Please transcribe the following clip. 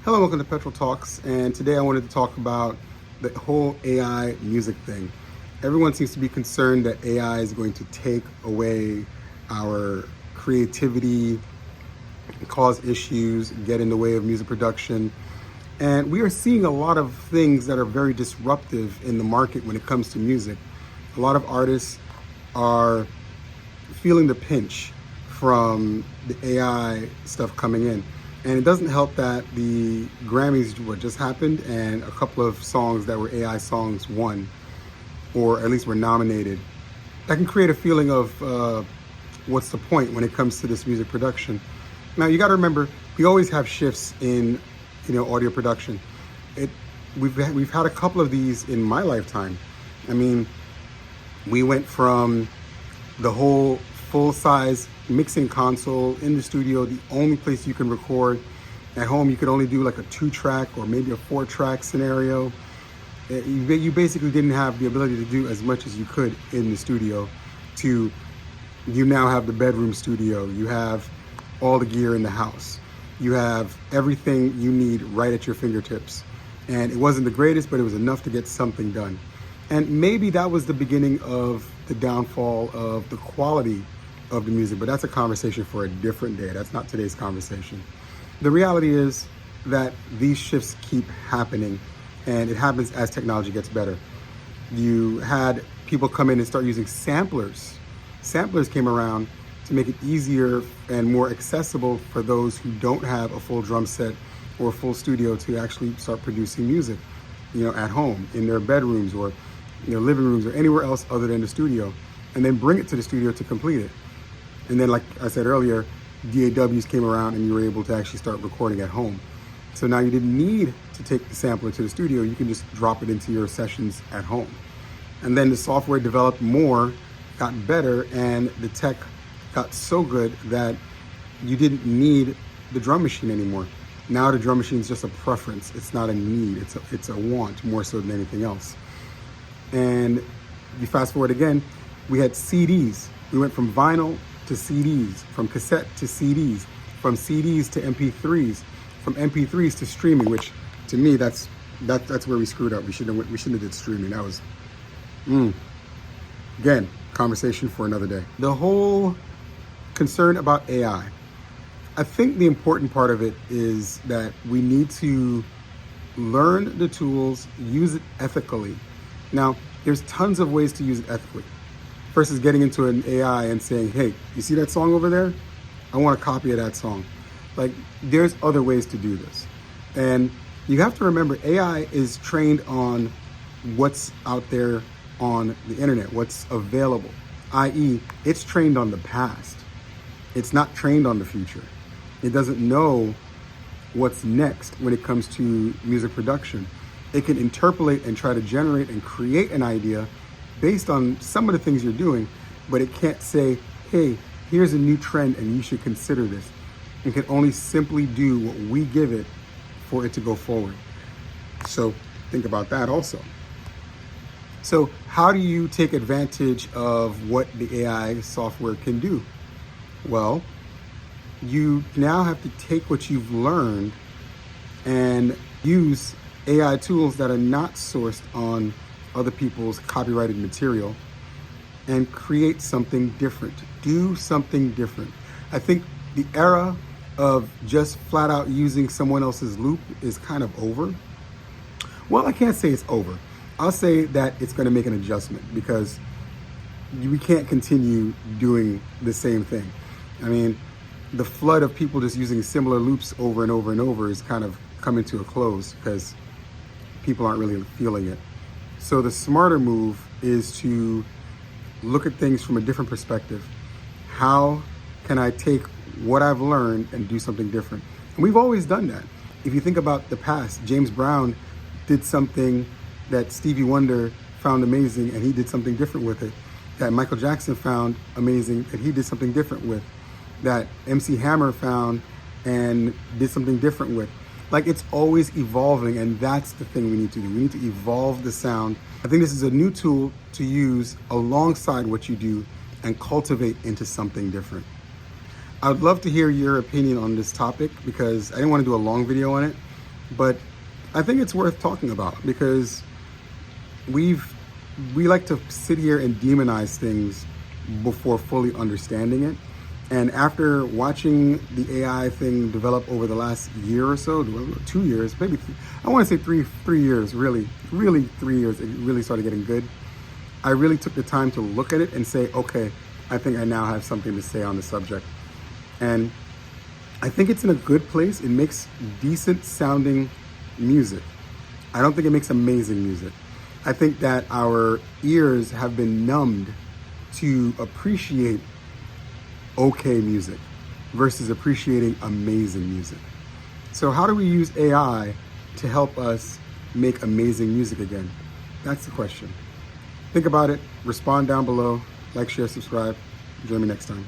Hello, welcome to Petrol Talks, and today I wanted to talk about the whole AI music thing. Everyone seems to be concerned that AI is going to take away our creativity, cause issues, get in the way of music production. And we are seeing a lot of things that are very disruptive in the market when it comes to music. A lot of artists are feeling the pinch from the AI stuff coming in. And it doesn't help that the Grammys what just happened and a couple of songs that were AI songs won, or at least were nominated. That can create a feeling of what's the point when it comes to this music production. Now you got to remember, we always have shifts in audio production. We've had a couple of these in my lifetime. I mean, we went from the whole full-size mixing console in the studio, the only place you can record. At home, you could only do like a 2-track or maybe a 4-track scenario. You basically didn't have the ability to do as much as you could in the studio. To you now have the bedroom studio. You have all the gear in the house. You have everything you need right at your fingertips. And it wasn't the greatest, but it was enough to get something done. And maybe that was the beginning of the downfall of the quality of the music, but that's a conversation for a different day. That's not today's conversation. The reality is that these shifts keep happening, and it happens as technology gets better. You had people come in and start using samplers. Samplers came around to make it easier and more accessible for those who don't have a full drum set or a full studio to actually start producing music, at home, in their bedrooms or living rooms or anywhere else other than the studio, and then bring it to the studio to complete it. And then, like I said earlier, DAWs came around and you were able to actually start recording at home. So now you didn't need to take the sampler to the studio, you can just drop it into your sessions at home. And then the software developed more, got better, and the tech got so good that you didn't need the drum machine anymore. Now the drum machine is just a preference. It's not a need, it's a want more so than anything else. And you fast forward again, we had CDs. We went from vinyl to CDs, from cassette to CDs, from CDs to MP3s, from MP3s to streaming, which to me, that's where we screwed up. We shouldn't have did streaming. That was, again, conversation for another day. The whole concern about AI, I think the important part of it is that we need to learn the tools, use it ethically. Now, there's tons of ways to use it ethically versus getting into an AI and saying, hey, you see that song over there? I want a copy of that song. Like, there's other ways to do this. And you have to remember, AI is trained on what's out there on the internet, what's available, i.e., it's trained on the past. It's not trained on the future. It doesn't know what's next when it comes to music production. It can interpolate and try to generate and create an idea based on some of the things you're doing, but it can't say, hey, here's a new trend and you should consider this. It can only simply do what we give it for it to go forward. So think about that also. So how do you take advantage of what the AI software can do? Well, you now have to take what you've learned and use AI tools that are not sourced on other people's copyrighted material and create something different. Do something different. I think the era of just flat out using someone else's loop is kind of over. Well, I can't say it's over. I'll say that it's going to make an adjustment because we can't continue doing the same thing. I mean, the flood of people just using similar loops over and over and over is kind of coming to a close because people aren't really feeling it. So the smarter move is to look at things from a different perspective. How can I take what I've learned and do something different? And we've always done that. If you think about the past, James Brown did something that Stevie Wonder found amazing and he did something different with it. That Michael Jackson found amazing and he did something different with. That MC Hammer found and did something different with. Like, it's always evolving, and that's the thing we need to do. We need to evolve the sound. I think this is a new tool to use alongside what you do and cultivate into something different. I would love to hear your opinion on this topic because I didn't want to do a long video on it. But I think it's worth talking about because we like to sit here and demonize things before fully understanding it. And after watching the AI thing develop over the last year or so, 2 years, maybe I want to say three years, really 3 years, it really started getting good. I really took the time to look at it and say, okay, I think I now have something to say on the subject. And I think it's in a good place. It makes decent sounding music. I don't think it makes amazing music. I think that our ears have been numbed to appreciate okay music versus appreciating amazing music. So how do we use AI to help us make amazing music again? That's the question. Think about it, respond down below, like, share, subscribe. Join me next time.